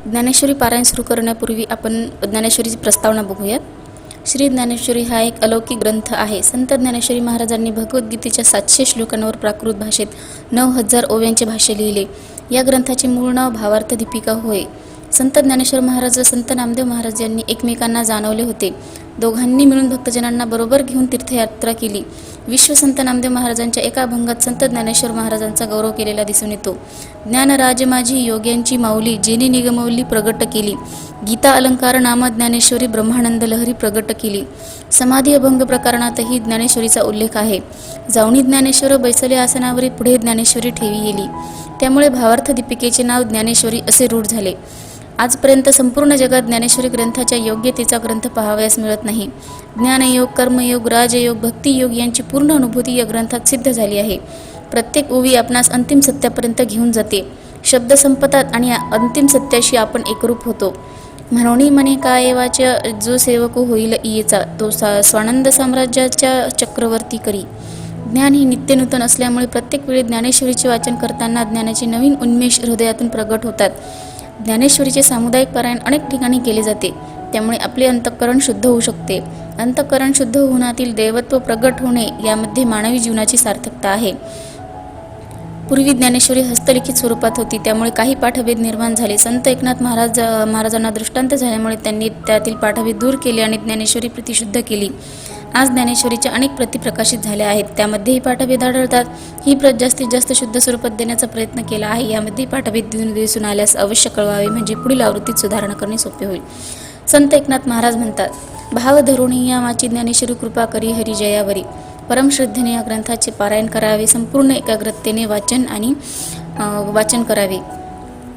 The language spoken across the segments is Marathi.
ज्ञानेश्वरी पारायण सुरू करण्यापूर्वी आपण ज्ञानेश्वरीची प्रस्तावना बघूयात. श्री ज्ञानेश्वरी हा एक अलौकिक ग्रंथ आहे. संत ज्ञानेश्वरी महाराजांनी भगवद्गीतेच्या 700 श्लोकांवर प्राकृत भाषेत 9000 ओव्यांचे भाष्य लिहिले. या ग्रंथाचे मूळ नाव भावार्थ दीपिका होय. संत ज्ञानेश्वर महाराज व संत नामदेव महाराज यांनी एकमेकांना जाणवले होते. दोघांनी मिळून भक्तजनांना बरोबर घेऊन तीर्थयात्रा केली. विश्व संत नामदेव महाराजांच्या एका अभंगात संत ज्ञानेश्वर महाराजांचा गौरव केलेला दिसून येतो. ज्ञानराज माझी योग्यांची माऊली, जेने निगमवली प्रगट केली. गीता अलंकार नाम ज्ञानेश्वरी ब्रह्मानंद लहरी प्रगट केली. समाधी अभंग प्रकरणातही ज्ञानेश्वरीचा उल्लेख आहे. जावणी ज्ञानेश्वर बैसले आसनावरी पुढे ज्ञानेश्वरी ठेवी गेली. त्यामुळे भावार्थ दीपिकेचे नाव ज्ञानेश्वरी असे रूढ झाले. आजपर्यंत संपूर्ण जगात ज्ञानेश्वरी ग्रंथाच्या योग्यतेचा ग्रंथ पाहावयास मिळत नाही. ज्ञानयोग, कर्मयोग, राजयोग, भक्तियोग यांची पूर्ण अनुभूती या ग्रंथात सिद्ध झाली आहे. प्रत्येक ओवी आपणास अंतिम सत्यापर्यंत घेऊन जाते. शब्द संपतात आणि या अंतिम सत्याशी आपण एकरूप होतो. म्हणून म्हणे काय वाच्या जो सेवक होईल इयेचा, तो स्वानंद साम्राज्याच्या चक्रवर्ती करी. ज्ञान ही नित्यनूतन असल्यामुळे प्रत्येक वेळी ज्ञानेश्वरीचे वाचन करताना ज्ञानाचे नवीन उन्मेष हृदयातून प्रगट होतात. ज्ञानेश्वरीचे सामुदायिक पारायण अनेक ठिकाणी केले जाते. त्यामुळे आपले अंतःकरण शुद्ध होऊ शकते. अंतःकरण शुद्ध होण्यातील देवत्व प्रगट होणे यामध्ये मानवी जीवनाची सार्थकता आहे. पूर्वी ज्ञानेश्वरी हस्तलिखित स्वरूपात होती, त्यामुळे काही पाठभेद निर्माण झाले. संत एकनाथ महाराजांना दृष्टांत झाल्यामुळे त्यांनी त्यातील पाठभेद दूर केले आणि ज्ञानेश्वरी प्रतिशुद्ध केली. आज ज्ञानेश्वरीच्या अनेक प्रती प्रकाशित झाल्या आहेत. त्यामध्येही पाठभेद आढळतात. ही प्रत जास्तीत जास्त शुद्ध स्वरूपात देण्याचा प्रयत्न केला आहे. यामध्ये पाठभेद दिसून आल्यास अवश्य कळवावे, म्हणजे पुढील आवृत्तीत सुधारणा करणे सोपे होईल. संत एकनाथ महाराज म्हणतात, भाव धरुणी या माची ज्ञानेश्वरी कृपा करी हरी जयावरी. परमश्रद्धेने या ग्रंथाचे पारायण करावे. संपूर्ण एकाग्रतेने वाचन करावे.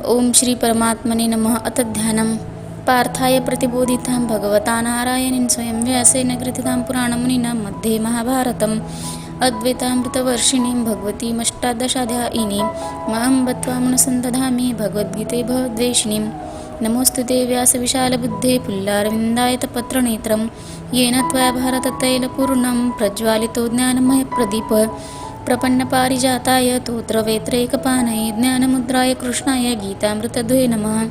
ओम श्री परमात्मने नमः. अथ ध्यानम. पार्थाय प्रतिबोधितां भगवता नारायणेन स्वयं व्यासेन ग्रथितां पुराणमुनिना मध्ये महाभारतम् अद्वैतामृतवर्षिणीं भगवतीमष्टादशाध्यायिनीं मां बत्वा मनसन्दधामि भगवद्गीते भवद्वेषिणीं. नमोस्तुते व्यासविशालबुद्धे पुल्लारविन्दायतपत्रनेत्रं येन त्वया भारततैलपूर्णं प्रज्वालितो ज्ञानमयप्रदीप. प्रपन्नपारिजाताय तोत्रवेत्रैकपाणये ज्ञानमुद्राय कृष्णाय गीतामृतद्वये नमः.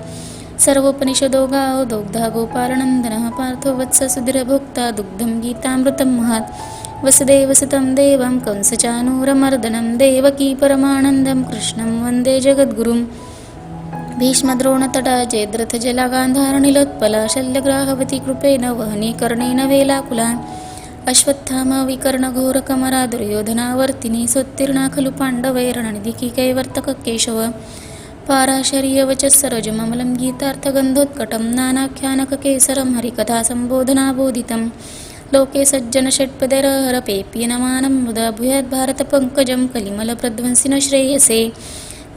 सर्वोपनिषदो गावो दोग्धा गोपालनन्दनः पार्थो वत्स सुधीरभोक्ता दुग्धं गीतामृतं महत्. वसुदेवसुतं देवं कंसचानूरमर्दनं देवकी परमानन्दं कृष्णं वन्दे जगद्गुरुं. भीष्मद्रोणतटा जयद्रथजला गान्धारनिलोत्पला शल्यग्राहवती कृपेण वहनी कर्णेन वेलाकुला. अश्वत्थामा विकर्णघोरकमरा दुर्योधनावर्तिनी सोत्तीर्णा खलु पाण्डवैरणनिधिकी कैवर्तक केशव. पाराशर्यवचस्सरजममलं गीतार्थगन्धोत्कटं नानाख्यानककेसरं हरिकथा सम्बोधनाबोधितं. लोके सज्जनषट्पदैरहरपेप्यनमानं मुदा भूयाद्भारतपङ्कजं कलिमलप्रध्वंसिन श्रेयसे.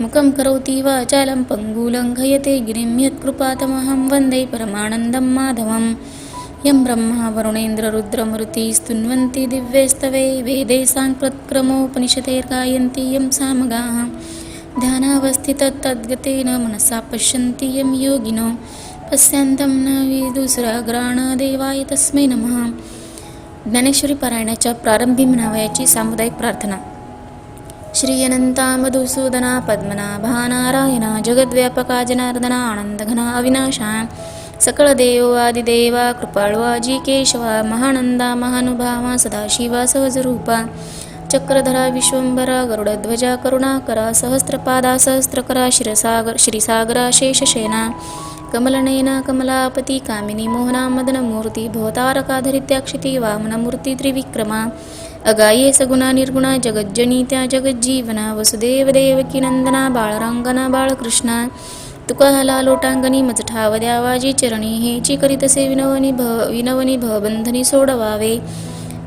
मुखं करोति वाचालं पङ्गुलङ्घयते गिरिं यत्कृपातमहं वन्दे परमानन्दं माधवं. यं ब्रह्मा वरुणेन्द्ररुद्रमरुति स्तुन्वन्ति दिव्यैस्तवे वेदे साङ्प्रत्क्रमोपनिषदेर्गायन्ति यं सामगाः. ध्यानावस्थिततद्गतेन मनसा पश्यन्ति यं योगिनो पश्यन्तं न विदुसराग्राण देवाय तस्मै नमः. ज्ञानेश्वरी पारायणाच्या प्रारंभी म्हणावयाची सामुदायिक प्रार्थना. श्री अनंता मधुसूदना पद्मनाभा नारायणा जगद्व्यापका जनार्दना आनंदघना अविनाशा. सकळ देव आदिदेवा कृपाळवा जी केशवा महानंदा महानुभावा सदाशिवा सहजरूपा. चक्रधरा विश्वंभरा गरुडध्वजा करुणाकरा सहस्रपादा सहस्रकरा श्रीसागरा शेषशेना. कमलनयना कमलापती कामिनी मोहना मदनमूर्ती भवतारकाधरित्याक्षिती वामनमूर्ती त्रिविक्रमा. अगाये सगुणा निर्गुणा जगज्जनित्या जगज्जीवना. वसुदेव देवकी नंदना बाळरांगना बाळकृष्णा. तुका लालोटांगणी मजठाव द्यावाजी चरणी हेची करीतसे विनवनी भवबंधनी सोडवावे.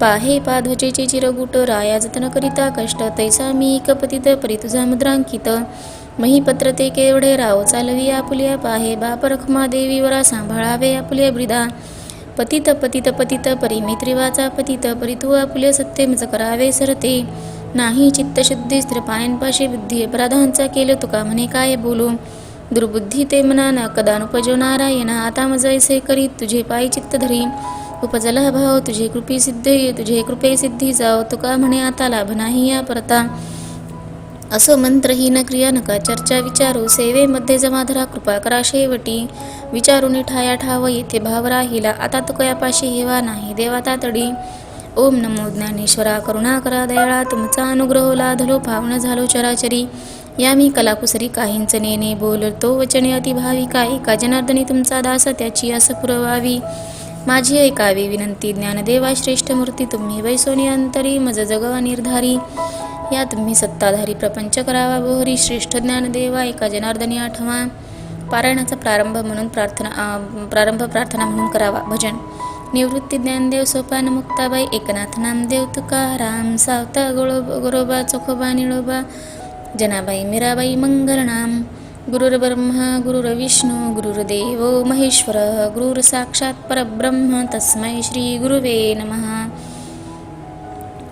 पाहे पाध्वचेचे चिरगुट राया जतन करिता कष्ट तैसा मी कपतित परितुजा मुद्रांकित. महीपत्र ते केवढे राव चालवी आपुल्या पाहे बाप रखमा देवी वरा सांभाळावे आपुल्या ब्रिदा. पतित पतित पतित परिमित्रिवाचा पतित परितु आपुल्या सत्यमच करावे सरते. नाही चित्तशुद्धी स्त्रीपायांपाशी बुद्धी अपराधांचा केलं तुका म्हणे काय बोलू. दुर्बुद्धी ते मना न कदानुपजो नारायणा. आता मजैसे करीत तुझे पायी चित्त धरी. उपजला भाव तुझे कृपे सिद्धी जाओ तुका म्हणे आता लाभ नाही या परता. असो मंत्रहीन क्रिया नका चर्चा विचारू सेवेमध्ये जमाधरा कृपा करा शेवटी विचारून ठाया ठाव येथे भाव राहिला आता तो कयापाशी हेवा नाही देवा तातडी ओम नमो ज्ञानेश्वरा करुणा करा दयाळा तुमचा अनुग्रह लाधलो पावन झालो चराचरी या मी कलाकुसरी काहींच नेने बोलतो वचने अतिभाविका एका जनार्दनी तुमचा दास त्याची अस पुरवावी माझी ऐकावी विनंती ज्ञानदेवा श्रेष्ठ मूर्ती तुम्ही वैसोनी अंतरी मज जगवा निर्धारी या तुम्ही सत्ताधारी प्रपंच करावा बोहरी श्रेष्ठ ज्ञानदेवा एका जनार्दनी आठवा पारायणाचा प्रारंभ प्रार्थना म्हणून करावा भजन निवृत्ती ज्ञानदेव सोपान मुक्ताबाई एकनाथ नामदेव तुकाराम सावता गोरोबा चोखोबा निळोबा जनाबाई मीराबाई मंगलनाम गुरुर्ब्रह्मा गुरुर्विष्णू गुरुर्देवो महेश्वर गुरुर साक्षात परब्रह्म तस्मै श्री गुरुवे नमः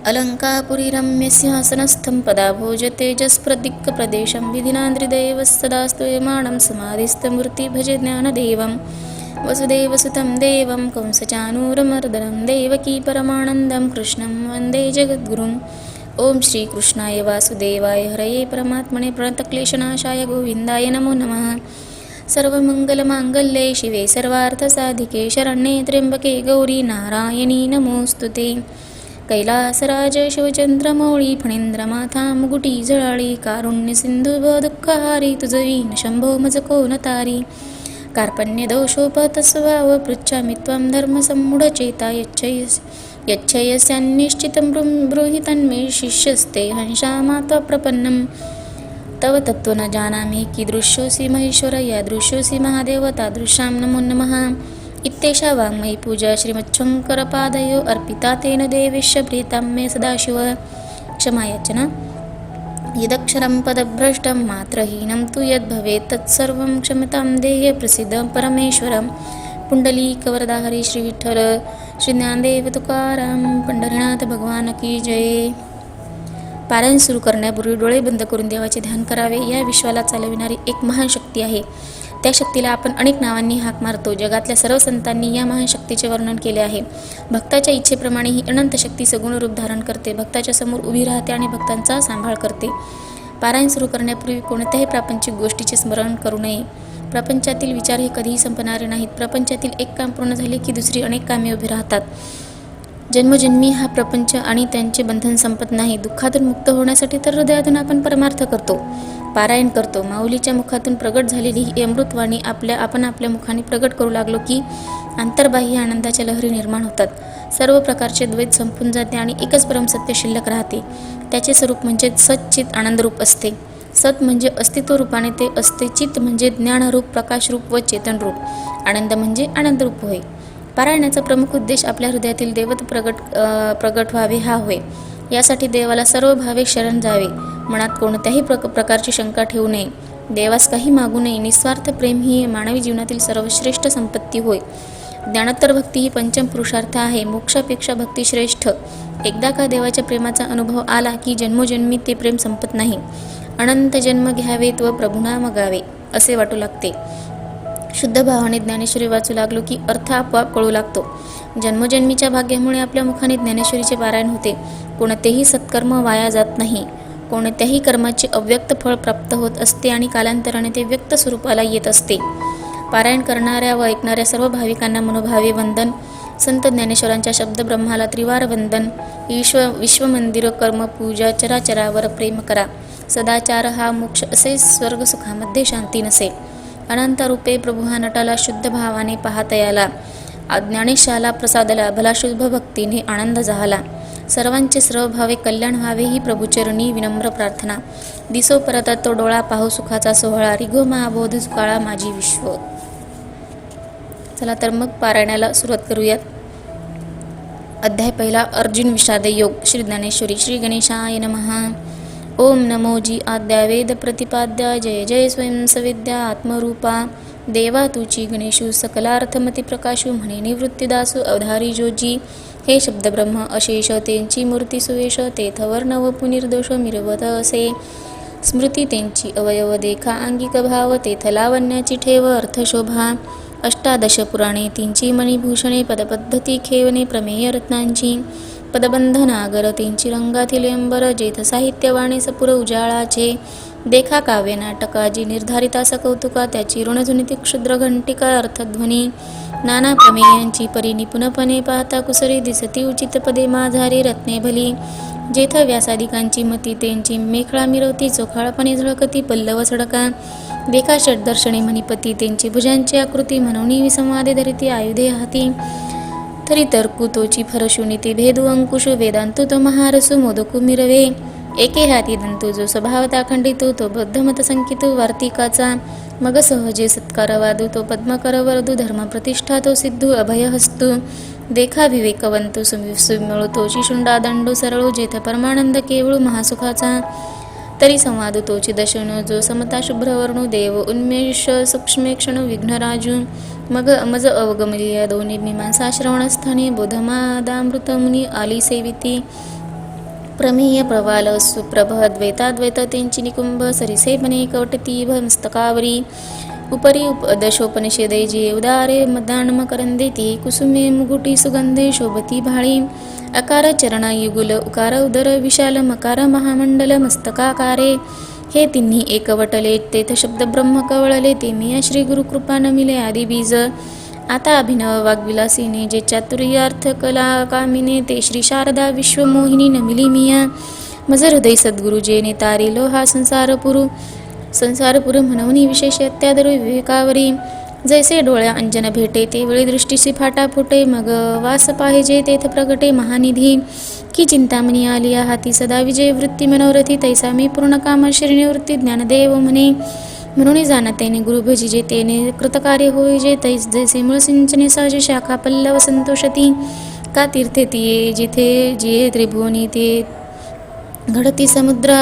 अलंकापुरी रम्य सिंहासनस्थं पदा भोजतेजस्प्रदिक्प्रदेशं विधिनान्द्रिदेवः स्तूयमानं समाधिस्थमूर्ति भजे ज्ञानदेवं वसुदेवसुतं देवं कंसचानूरमर्दनं देवकी परमानन्दं कृष्णं वन्दे जगद्गुरुम् ओम श्री कृष्णाय वासुदेवाय हरये परमात्मने प्रणतक्लेशनाशाय गोविंदाय नमो नमः सर्वमंगलमांगल्ये शिवे सर्वार्थसाधिके शरण्ये त्र्यंबके गौरी नारायणी नमोस्तुते कैलासराज शिवचंद्रमौळी फणींद्रमाथा मुकुटी जळाळी कारुण्य सिंधू दुःखहारी तुझवीन शंभो मज कोन तारी कार्पण्य दोषोपतस्वाव पृच्छामि त्वं धर्मसम्मूढचेता यच्छयस्यान्निश्चितं ब्रूहि तन्मे शिष्यस्ते हंसामात्वा प्रपन्नं तव तत्त्व न जानामि कीदृशोऽसि महेश्वर यादृशोऽसि महादेव तादृशां नमो नमः इत्येषा वाङ्मयी पूजा श्रीमच्छङ्करपादयो अर्पिता तेन देवेश प्रीतां मे सदाशिव क्षमायाचना यदक्षरं पदभ्रष्टं मात्रहीनं तु यद्भवेत् तत्सर्वं क्षमतां देय प्रसिद्ध परमेश्वरं पुंडलीकवरदा हरी श्री विठ्ठल श्री ज्ञानदेव तुकाराम पंढरीनाथ भगवान की जय. पारायण सुरू करण्यापूर्वी डोळे बंद करून देवाचे ध्यान करावे. या विश्वाला चालविणारी एक महान शक्ती आहे. त्या शक्तीला आपण अनेक नावांनी हाक मारतो. जगातल्या सर्व संतांनी या महान शक्तीचे वर्णन केले आहे. भक्ताच्या इच्छेप्रमाणे ही अनंत शक्ती सगुण रूप धारण करते, भक्ताच्या समोर उभी राहते आणि भक्तांचा सांभाळ करते. पारायण सुरू करण्यापूर्वी कोणत्याही प्रापंचिक गोष्टीचे स्मरण करू नये. प्रपंचातील विचार हे कधीही संपणारे नाहीत. प्रपंचातील एक काम पूर्ण झाले की दुसरी अनेक कामे उभी राहतात. जन्मजन्मी हा प्रपंच आणि त्यांचे बंधन संपत नाही. दुःखातून मुक्त होण्यासाठी तर हृदयातून आपण परमार्थ करतो, पारायण करतो. माऊलीच्या मुखातून प्रगट झालेली ही अमृतवाणी आपण आपल्या मुखाने प्रगट करू लागलो की अंतर्बाह्य आनंदाच्या लहरी निर्माण होतात. सर्व प्रकारचे द्वैत संपून जाते आणि एकच परमसत्य शिल्लक राहते. त्याचे स्वरूप म्हणजे सच्चित आनंदरूप असते. सत म्हणजे अस्तित्व रूपाने ते असते. चित म्हणजे ज्ञानरूप, प्रकाशरूप व चेतनरूप. आनंद म्हणजे आनंदरूप होय. पारायणाचा प्रमुख उद्देश आपल्या हृदयातील देवत प्रगट व्हावे हा होय. यासाठी देवाला सर्व भावे शरण जावे. मनात कोणत्याही प्रकारची शंका ठेवू नये. देवास काही मागू नये. निस्वार्थ प्रेम ही मानवी जीवनातील सर्वश्रेष्ठ संपत्ती होय. ज्ञानोत्तर भक्ती ही पंचम पुरुषार्थ आहे. मोक्षापेक्षा भक्ती श्रेष्ठ. एकदा का देवाच्या प्रेमाचा अनुभव आला की जन्मोजन्मी ते प्रेम संपत नाही. अनंत जन्म घ्यावेत व प्रभुनाम गावे असे वाटू लागते. शुद्ध भावाने ज्ञानेश्वरी वाचू लागलो की अर्थ आपोआप कळू लागतो. जन्मोजन्मीच्या भाग्यामुळे आपल्या मुखाने ज्ञानेश्वरीचे पारायण होते. कोणतेही सत्कर्म वाया जात नाही. कोणत्याही कर्माचे अव्यक्त फळ प्राप्त होत असते आणि कालांतराने ते व्यक्त स्वरूपाला येत असते. पारायण करणाऱ्या व ऐकणाऱ्या सर्व भाविकांना मनोभावे वंदन. संत ज्ञानेश्वरांच्या शब्दब्रह्माला त्रिवार वंदन. विश्वमंदिर कर्म पूजा चराचरावर प्रेम करा. सदाचार हा मोक्ष असे स्वर्ग सुखामध्ये शांती नसे. अनंत रूपे प्रभू हा नटाला शुद्ध भावाने पाहतयाला. ज्ञानेशाला प्रसादला भला शुभ भक्तीने आनंद झाला. सर्वांचे सर्व भावे कल्याण व्हावे ही प्रभुचरणी विनम्र प्रार्थना. दिसो परत तो डोळा पाहू सुखाचा सोहळा. रिगो महाबोध सुकाळा माझी विश्व. चला तर मग पारायणाला सुरुवात करूयात. अध्याय पहिला अर्जुन विषाद योग. श्री ज्ञानेश्वरी. श्री गणेशाय नमः. ओम नमो जी आद्या वेद प्रतिपाद्या जय जय स्वयं सविद्या आत्मरूपा देवा तुची गणेशू सकलार्थमती प्रकाशू म्हणे निवृत्तीदासू अवधारी जोजी. हे शब्द ब्रह्म अशेष त्यांची मूर्ती सुवेश तेथवर नव पुनिर्दोष मिरवत असे. स्मृती त्यांची अवयव देखा अंगिक भाव तेथ लावण्याची ठेव अर्थशोभा. अष्टादश पुराणे तिंची मणिभूषणे पदपद्धती खेवणे प्रमेय रत्नांची. पदबंधनागर तेंची रंगातील अंबर जेथ साहित्यवाणी सपुर उजाळाचे देखा काव्य नाटकाजी निर्धारिता सकौतुका त्याची ऋणध्वनिती क्षुद्र घंटिका अर्थध्वनी नाना प्रमेयांची परी निपुणपणे पाहता कुसरी दिसती उचित पदे माझारी रत्ने भली जेथ व्यासादिकांची मती त्यांची मेखळा मिरवती चोखाळपणे झळकती पल्लव सडका देखा षड्दर्शने मणिपती त्यांची भुजांची आकृती म्हणून विसंवादे धरिती आयुधे हाती तरी तर्कु तोची फरशुनिती भेदू अंकुशु वेदांतु तो महारसु मोदकु मिरवे एके हाती दंतु जो स्वभावता खंडितू तो बद्धमत संकितू वार्तिकाचा मग सहजे सत्कार वादू तो पद्मकर वरदू धर्म प्रतिष्ठा तो सिद्धू अभय हस्तू देखा विवेकवंतु सुमिळू तोची शुंडा दंडू सरळू जेथ परमानंद केवळू महासुखाचा तरी संवादू तोची दशणू जो समता शुभ्रवर्णू देव उन्मेष सूक्ष्मेक्षणू विघ्नराजू मग अमज अवगमलीय दोन्ही मीमांसा श्रवणस्थानी बोधमादामृत मुनी आली सेविती प्रमेय प्रवाल सुप्रभद्वैताद्वैत तेंची निकुंभ सरिसेपणे कवटती मस्तकावरी उपरी दशोपनिषदे जे उदारे मदानम करंदेती कुसुमे मुगुटी सुगंधे शोभती भाळी अकार चरणा युगुल उकार उदर विशाल मकार महामंडल मस्तकाकारे हे तिन्ही एकवटले तेथ शब्द ब्रह्म कवळले ते मिया श्री गुरुकृपा नमिले आदी बीज आता अभिनव वाग्विलासीने जे चातुर्यार्थ कला कामिने ते श्री शारदा विश्वमोहिनी नमिली मिया मज हृदय सद्गुरु जेने तारिलो हा संसारपुर म्हणून विशेष अत्यादर विवेकावरी जैसे डोळ्या अंजन भेटे ते वेळी दृष्टीशी फाटा फुटे मग वास पाहिजे तेथ प्रगटे महानिधी की चिंतामणी आली हाती सदा विजय वृत्ती मनोरथी तैसा मी पूर्ण काम श्रीनिवृत्ती ज्ञानदेव म्हणे म्हणून जाणतेने गुरुभजी जे तेने कृतकार्य होय जे तैस जैसे मूळ सिंचने सहज शाखा पल्लव संतोषती का तीर्थे तिये जिथे जिये त्रिभुवनी ते घडती समुद्रा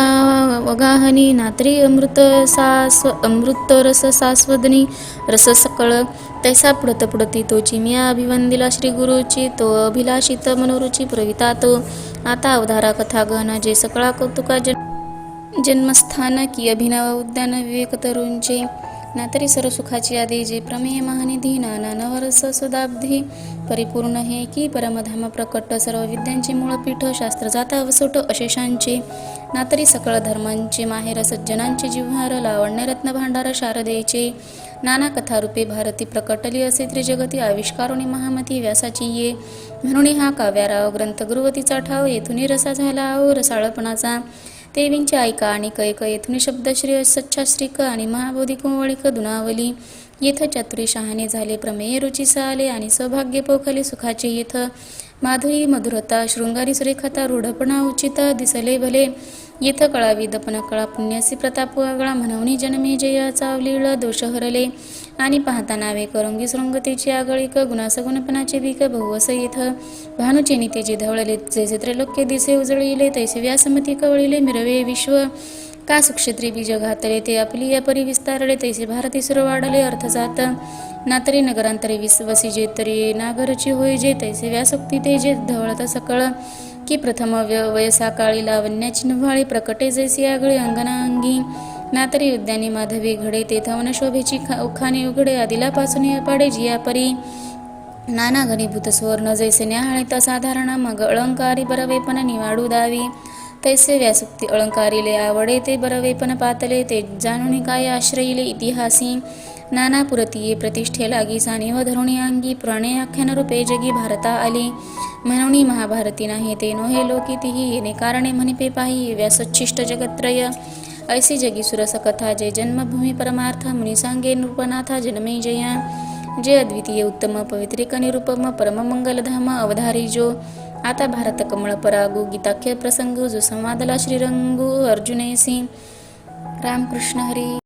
वगाहनी नात्री अमृत रस सास्वदनी रस सकळ तैसा पुढती तोची मिया अभिवंदिला श्री गुरुची तो अभिलाषित मनोरुची पुरविता तो आता अवधारा कथा गहन जे सकळा कौतुका जन्मस्थान की अभिनव उद्यान विवेक तरुंचे नातरी सर्व सुखाची आदी जे प्रमेय महानिधी नाना नवरस सुदाब्धी परिपूर्ण हे की परमधाम प्रकट सर्व विद्यांचे मूळपीठ शास्त्र जाता वसोट अशेषांचे नातरी सकळ धर्मांचे माहेर सज्जनांचे जिव्हार लावण्य रत्न भांडार शारदेचे नाना कथारूपे भारती प्रकटली असे त्रिजगती आविष्कारोनी महामती व्यासाची ये म्हणून हा काव्याराव ग्रंथ गुरुवतीचा ठाव येथून रसा झाला आहो रसाळपणाचा देवींचे ऐका आणि कैक येथून शब्दश्री सच्छाश्रिक आणि महाबोधी कुंवळिक दुनावली येथ चातुरी शहाणे झाले प्रमेय रुची साले आणि सौभाग्य पोखले सुखाचे येथ माधुरी मधुरता शृंगारी सुरेखता रूढपणा उचित दिसले भले येथ कळा विदपन कळा पुण्यासी प्रताप आगळा म्हणवणी जनमे जया चावलीळ दोष हरले आणि पाहता नावे करंगी शृंगतेची आगळीक गुणासगुणपणाचे दिक बहुवस येथ भानुचे निते जे धवळले जैसे त्रैलोक्य दिसे उजळीले तैसे व्यासमती कवळीले मिरवे विश्व का सुक्षेत्री बीज घातले ते आपली या परी विस्तारले तैसे भारती सुर वाढले अर्थ जात नातरी नगरांतरे वसी जे तरी नागरची होय जे तैसे व्यासोक्ती ते जे धवळत सकळ की प्रथम वयसा काळी लावण्याची नुभाळी प्रकटे जैसी आगळी अंगनांगी नातरी उद्यानी माधवी घडे ते थवन शोभेची उखाने उघडे आदिलापासून अपाडे जिया परी नाना घनीभूत सुवर्ण जैसे न्याहाळिता साधारण मग अलंकारी बरवेपण निवाडू दावी तैसे व्यासुक्ती अलंकारिले आवडे ते बरवेपण पातले ते जाणून काय आश्रयिले इतिहासी नाना पुरतीये प्रतिष्ठे लागी सानिव धरुणी अंगी पुराणे आख्यान रूपे जगी भारता आली म्हणून महाभारती नाही ते नोहे लोकितीही येणे कारणे म्हणिपे पाही व्यासोच्छिष्ट जगत्रय ऐसी जगी सुरस कथा जे जन्मभूमी परमार्थ मुनी सांगे नृपनाथा जन्मे जया जे अद्वितीय उत्तम पवित्रिक निरुपम परममंगलधाम अवधारी जो आता भारत कमळ परागू गीताख्य प्रसंग जो संवादला श्रीरंगू अर्जुनेसी रामकृष्ण हरी।